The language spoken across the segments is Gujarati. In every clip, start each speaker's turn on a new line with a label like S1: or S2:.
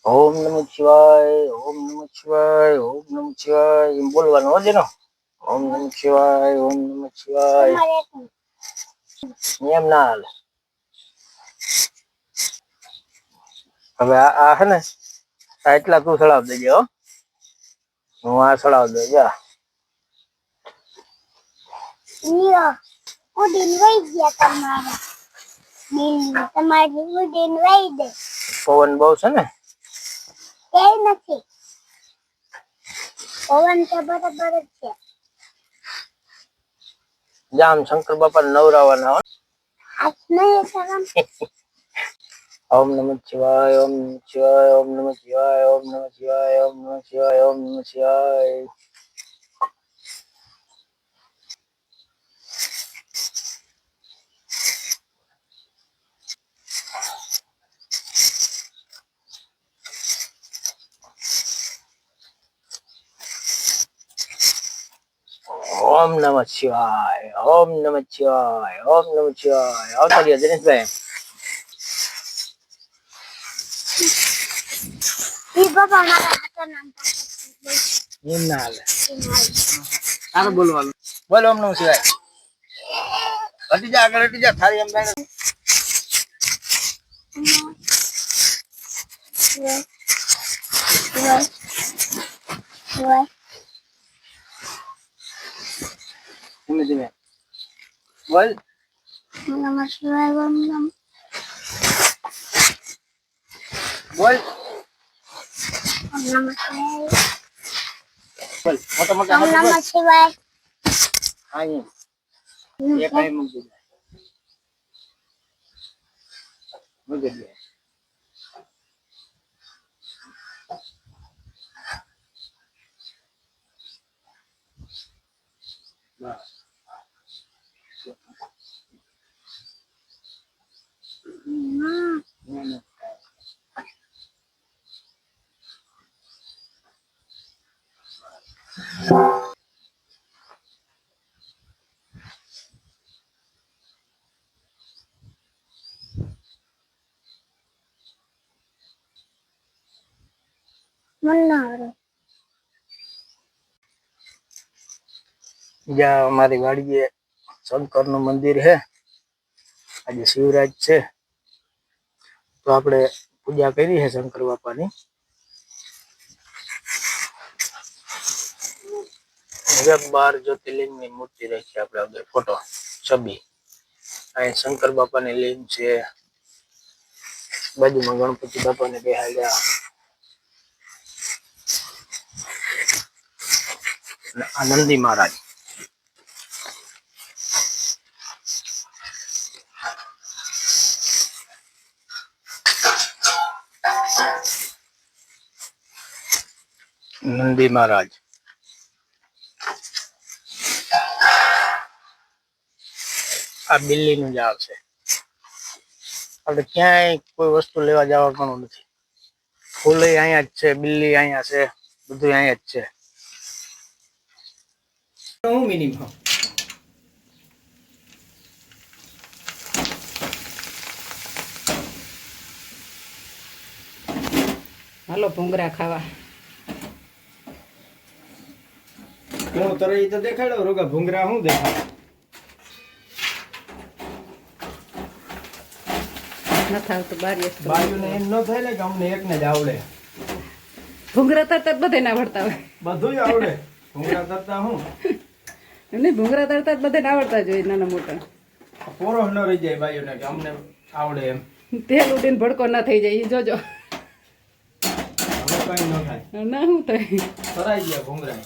S1: ઓમ નમઃ શિવાય, ઓમ નમઃ શિવાય, ઓમ નમઃ શિવાય એમ બોલવાનું હોજે ને. ઓમ નમઃ શિવાય, ઓમ નમઃ શિવાય એમ ના હાલે. હવે આ હે ને આ એટલા તું સળાવ દેજે હો. હું આ સળાવ દે જા. ઉડીને વહી ગયા તમારે ઉડીને વહી દે. પવન બહુ છે ને એ નથી. પવન તો બરાબર જ છે. જામ શંકર બાપા નવરાવાના હો. આજ નહીં શરમ. ઓમ નમઃ શિવાય, ઓમ નમઃ શિવાય, ઓમ નમઃ શિવાય, ઓમ નમઃ શિવાય, ઓમ નમઃ શિવાય, ઓમ નમઃ શિવાય. ઓમ નમઃ શિવાય, ઓમ નમઃ શિવાય, ઓમ નમઃ શિવાય. આવતા રહ્યા દિનેશભાઈ. એમ ના હાલે. તારે બોલવાનું. બોલ ઓમ નમઃ શિવાય. હટી જા આગળ, હટી જા થાળી એમ થાય. ધીમે ધીમે બોલ. નમઃ શિવાય, ઓમ નમઃ બોલ. ઓમ નમઃ શિવાય બોલ. મોટા મોટા ઓમ નમઃ શિવાય. હા એ કઈ મૂકી દે. મૂકી દે. બસ. જ્યાં અમારી વાડીએ શંકર નું મંદિર હે. આજે શિવરાજ છે તો આપણે પૂજા કરી છે શંકર બાપાની. 12 જ્યોતિર્લિંગની મૂર્તિ રાખી આપણે આગળ ફોટો છબી. અહીં શંકર બાપાની લિંગ છે, બાજુમાં ગણપતિ બાપાને બેહાડ્યા. આ નંદી મહારાજ. નંદી મહારાજ. આ બિલ્લી નું ઝાડ છે. આપણે ક્યાંય કોઈ વસ્તુ લેવા જવાનું નથી. ફૂલ અહીંયા જ છે, બિલ્લી અહીંયા છે, બધું અહીંયા જ છે. હું મિનિમમ
S2: હાલો ભૂંગરા ખાવા.
S1: હું તરે ઈ તો દેખાડો રોગા ભૂંગરા હું દેખાડો.
S2: નથી આવતું
S1: બાયુને એમ ન થાય ને કે અમને એકને જ આવડે.
S2: ભૂંગરા તરતા બધે ના આવડતા હોય.
S1: બધું જ આવડે. ભૂંગરા તરતા હું
S2: એમને ભૂંગરા તરતા બધે ના આવડતા જોઈએ નાના મોટા.
S1: પોરો ન રહી જાય બાયુને કે અમને આવડે એમ.
S2: તેલ ઉડીને ભડકો ના થઈ જાય એ જોજો.
S1: હવે કઈ ન થાય.
S2: ના શું થાય
S1: તરાઈ ગયા ભૂંગરા.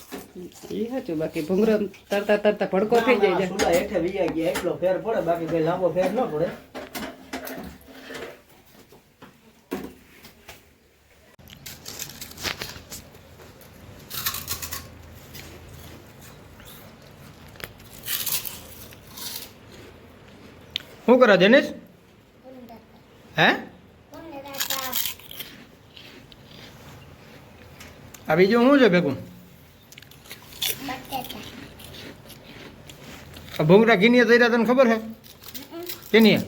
S2: એ સાચું. બાકી ભૂંગરો તરતા તરતા ભડકો થઈ જાય.
S1: સુલા હેઠે વીયા ગયા એટલો ફેર પડે, બાકી કઈ લાંબો ફેર ન પડે. શું કરો જનેશ? હે આ બીજું શું છે ભેગું? ભૂંગરા કિનિયા થઈ રહ્યા તને ખબર છે? કિનિયા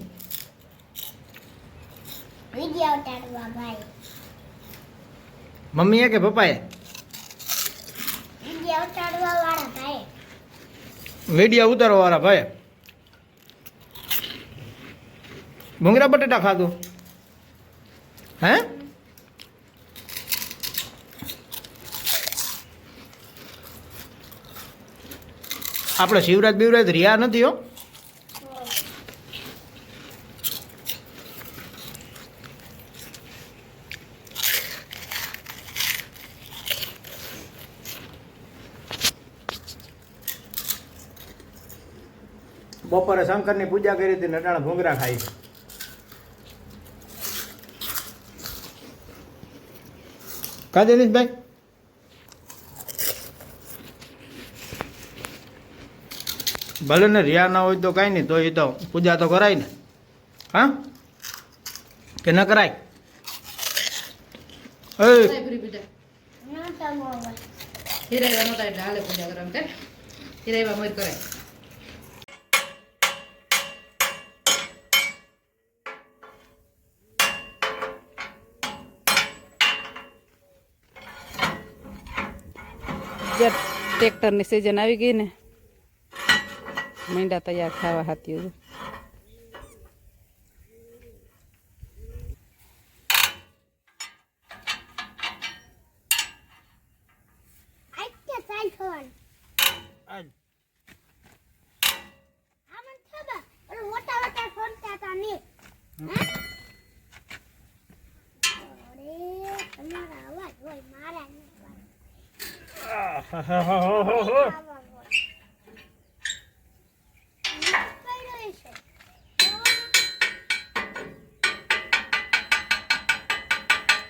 S1: મમ્મીએ કે પપ્પાએ? વિડીયો ઉતારવા વાળા ભાઈ. ભૂંગળા બટેટા ખાધું હે? આપણે શિવરાજ બિવરાજ રિયા નથી હો. બપોરે શંકરની પૂજા કરી હતી, નટાણા ભૂંગરા ખાઈ. કા દિનેશભાઈ? ભલે ને રિયા ના હોય તો કાંઈ નહીં, તો એ તો પૂજા તો કરાય ને. હા કે ન કરાય?
S2: ટ્રેક્ટરની સિઝન આવી ગઈ ને, મીંડા તૈયાર ખાવા હાથી.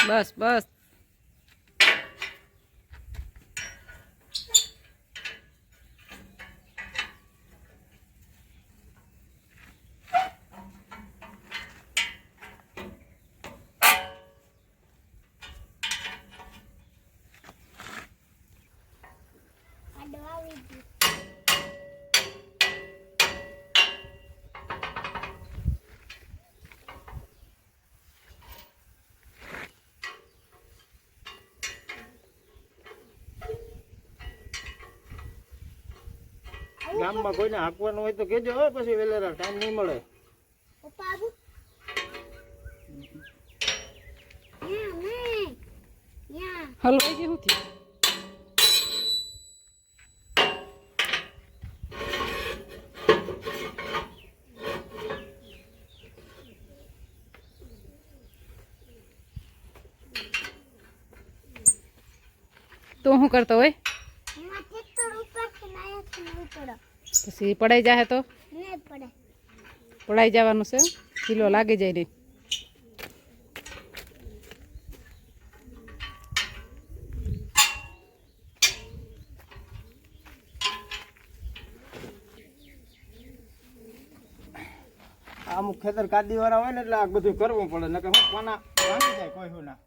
S2: બસ બસ.
S1: ગામમાં કોઈને હાંકવાનું હોય તો કેજો, પછી વેલેરા ટાઈમ નહીં મળે.
S2: હલવાઈ ગયું થયું. તું શું કરતો હોય? પછી પડાઈ જાય તો પડાઈ જવાનું છે, કિલો લાગી જાય નહીં.
S1: અમુક ખેતર કાદી વાળા હોય ને એટલે આ બધું કરવું પડે, નકર હું પાના ભાંગી જાય કોઈ ના.